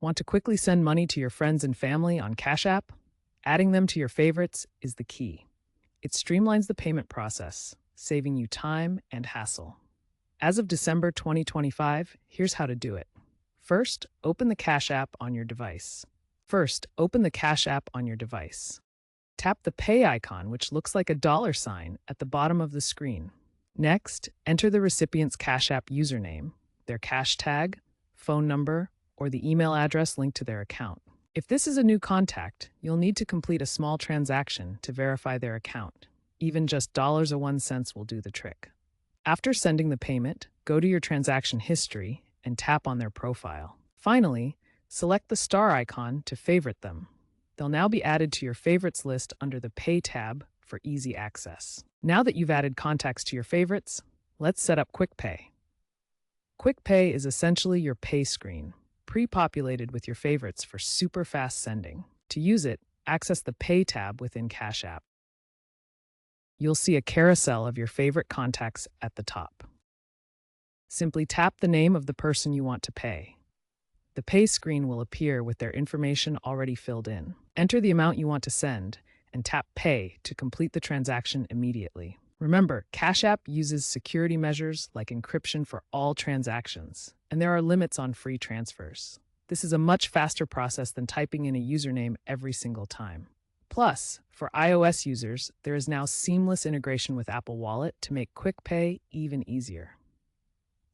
Want to quickly send money to your friends and family on Cash App? Adding them to your favorites is the key. It streamlines the payment process, saving you time and hassle. As of December 2025, here's how to do it. First, open the Cash App on your device. Tap the Pay icon, which looks like a dollar sign at the bottom of the screen. Next, enter the recipient's Cash App username, their cash tag, phone number, or the email address linked to their account. If this is a new contact, you'll need to complete a small transaction to verify their account. Even just $0.01 will do the trick. After sending the payment, go to your transaction history and tap on their profile. Finally, select the star icon to favorite them. They'll now be added to your favorites list under the Pay tab for easy access. Now that you've added contacts to your favorites, let's set up Quick Pay. Quick Pay is essentially your pay screen, pre-populated with your favorites for super fast sending. To use it, access the Pay tab within Cash App. You'll see a carousel of your favorite contacts at the top. Simply tap the name of the person you want to pay. The pay screen will appear with their information already filled in. Enter the amount you want to send and tap Pay to complete the transaction immediately. Remember, Cash App uses security measures like encryption for all transactions, and there are limits on free transfers. This is a much faster process than typing in a username every single time. Plus, for iOS users, there is now seamless integration with Apple Wallet to make Quick Pay even easier.